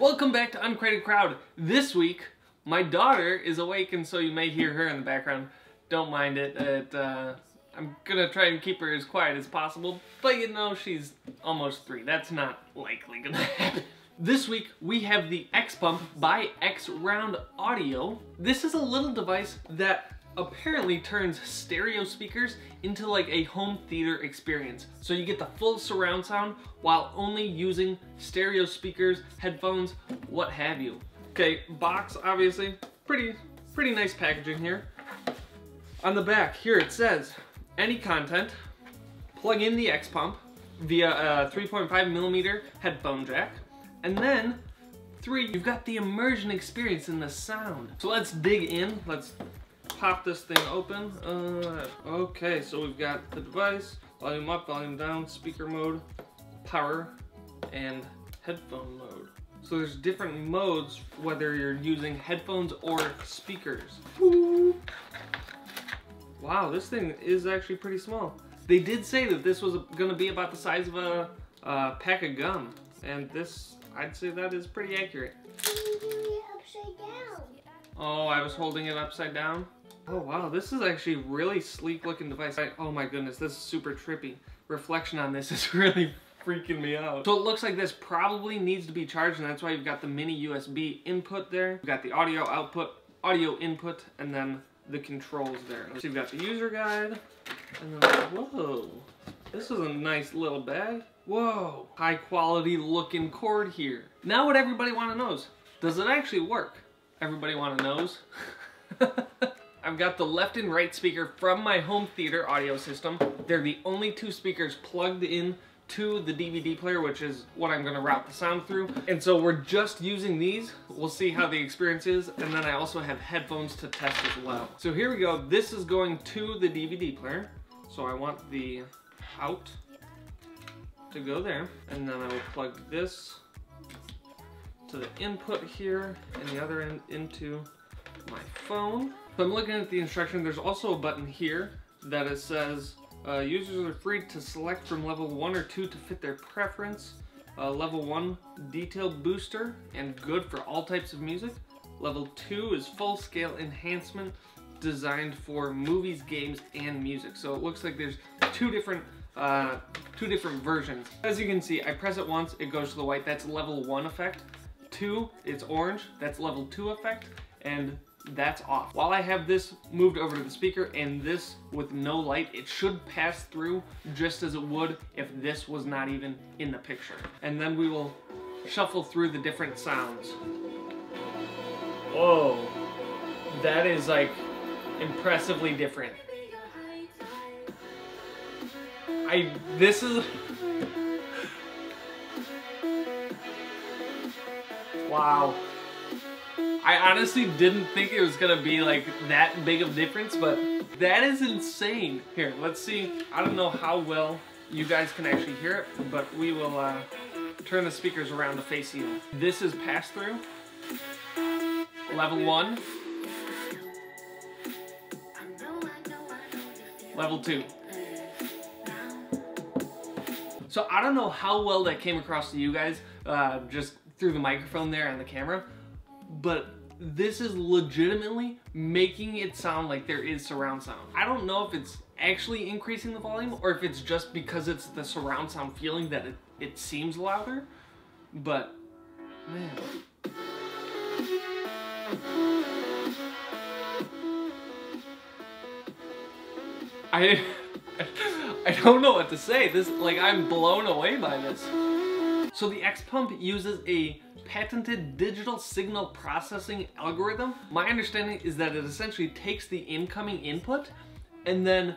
Welcome back to Uncrated Crowd. This week, my daughter is awake, and so you may hear her in the background. Don't mind it. I'm gonna try and keep her as quiet as possible, but you know, she's almost 3. That's not likely gonna happen. This week, we have the Xpump by XROUND Audio. This is a little device that apparently turns stereo speakers into like a home theater experience. So you get the full surround sound while only using stereo speakers, headphones, what have you. Okay, box obviously, pretty nice packaging here. On the back here it says, any content, plug in the Xpump via a 3.5mm headphone jack, and then 3, you've got the immersion experience in the sound. So let's dig in, let's pop this thing open. Okay, so we've got the device, volume up, volume down, speaker mode, power, and headphone mode. So there's different modes whether you're using headphones or speakers. Woo. Wow, this thing is actually pretty small. They did say that this was gonna be about the size of a pack of gum, and this, I'd say that is pretty accurate. Upside down. Oh, I was holding it upside down? Oh wow, this is actually a really sleek looking device. Oh my goodness, this is super trippy. Reflection on this is really freaking me out. So it looks like this probably needs to be charged, and that's why you've got the mini USB input there. You've got the audio output, audio input, and then the controls there. So you've got the user guide, and then, whoa, this is a nice little bag. Whoa, high quality looking cord here. Now what everybody wanna know is, does it actually work? Everybody wanna knows? I've got the left and right speaker from my home theater audio system. They're the only 2 speakers plugged in to the DVD player, which is what I'm gonna route the sound through. And so we're just using these. We'll see how the experience is. And then I also have headphones to test as well. So here we go. This is going to the DVD player. So I want the out to go there. And then I will plug this to the input here and the other end into my phone. So I'm looking at the instruction. There's also a button here that it says users are free to select from level 1 or 2 to fit their preference. Level 1, detail booster and good for all types of music. Level 2 is full scale enhancement designed for movies, games, and music. So it looks like there's two different versions. As you can see, I press it once, it goes to the white. That's level 1 effect. 2, it's orange. That's level 2 effect. And that's off. While I have this moved over to the speaker and this with no light, it should pass through just as it would if this was not even in the picture. And then we will shuffle through the different sounds. Whoa, that is like impressively different. This is, wow. I honestly didn't think it was gonna be like that big of a difference, but that is insane. Here, let's see. I don't know how well you guys can actually hear it, but we will turn the speakers around to face you. This is pass through. Level 1. Level 2. So I don't know how well that came across to you guys, just through the microphone there on the camera, but this is legitimately making it sound like there is surround sound. I don't know if it's actually increasing the volume or if it's just because it's the surround sound feeling that it seems louder, but man. I don't know what to say. This, like, I'm blown away by this. So the Xpump uses a patented digital signal processing algorithm. My understanding is that it essentially takes the incoming input and then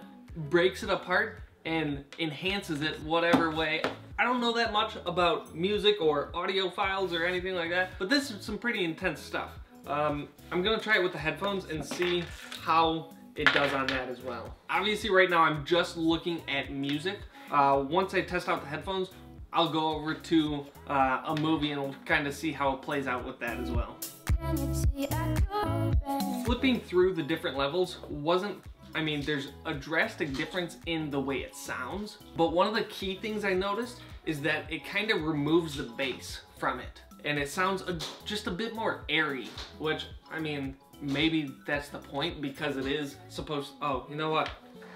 breaks it apart and enhances it whatever way. I don't know that much about music or audio files or anything like that, but this is some pretty intense stuff. I'm gonna try it with the headphones and see how it does on that as well. Obviously right now I'm just looking at music. Once I test out the headphones, I'll go over to a movie and we'll kind of see how it plays out with that as well. Flipping through the different levels wasn't, I mean, there's a drastic difference in the way it sounds, but one of the key things I noticed is that it kind of removes the bass from it. and it sounds just a bit more airy, which, I mean, maybe that's the point because it is supposed, oh, you know what?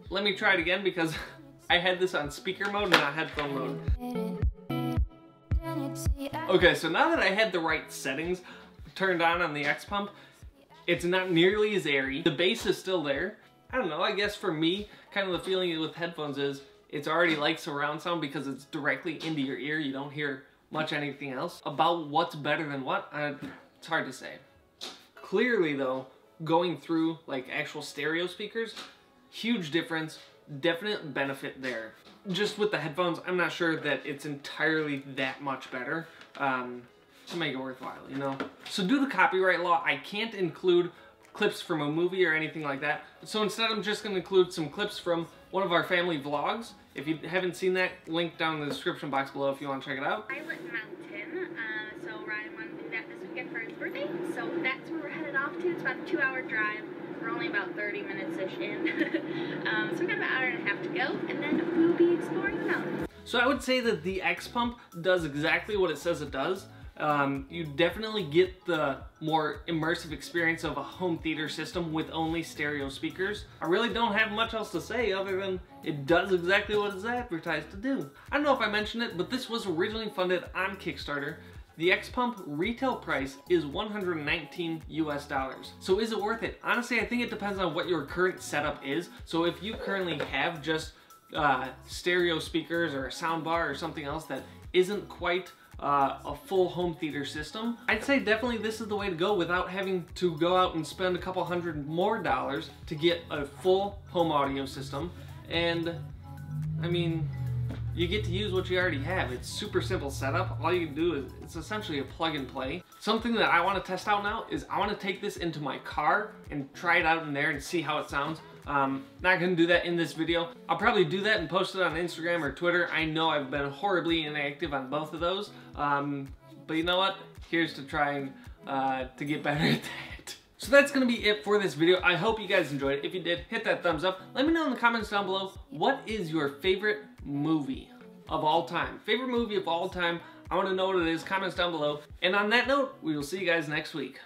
Let me try it again because I had this on speaker mode and not headphone mode. Okay, so now that I had the right settings turned on the Xpump, it's not nearly as airy. The bass is still there. I don't know, I guess for me, kind of the feeling with headphones is it's already like surround sound because it's directly into your ear. You don't hear much anything else. About what's better than what, it's hard to say. Clearly though, going through like actual stereo speakers, huge difference, definite benefit there. Just with the headphones, I'm not sure that it's entirely that much better to make it worthwhile, you know? So due to copyright law, I can't include clips from a movie or anything like that. So instead I'm just gonna include some clips from one of our family vlogs. If you haven't seen that, link down in the description box below if you want to check it out. Pilot Mountain, so Ryan wanted to do that this weekend for his birthday, so that's where we're headed off to. It's about a 2-hour drive. We're only about 30 minutes-ish in. So we got about an hour and a half to go, and then we'll be exploring the mountains. So I would say that the Xpump does exactly what it says it does. You definitely get the more immersive experience of a home theater system with only stereo speakers. I really don't have much else to say other than it does exactly what it's advertised to do. I don't know if I mentioned it, but this was originally funded on Kickstarter. The Xpump retail price is $119 US. So is it worth it? Honestly, I think it depends on what your current setup is. So if you currently have just stereo speakers or a sound bar or something else that isn't quite a full home theater system, I'd say definitely this is the way to go without having to go out and spend a couple $100 more to get a full home audio system. And I mean, you get to use what you already have. It's super simple setup. All you can do is, it's essentially a plug and play. Something that I want to test out now is I want to take this into my car and try it out in there and see how it sounds. Not gonna do that in this video. I'll probably do that and post it on Instagram or Twitter. I know I've been horribly inactive on both of those. But you know what? Here's to trying to get better at that. So that's gonna be it for this video. I hope you guys enjoyed it. If you did, hit that thumbs up. Let me know in the comments down below, what is your favorite movie of all time? Favorite movie of all time? I wanna know what it is. Comments down below. And on that note, we will see you guys next week.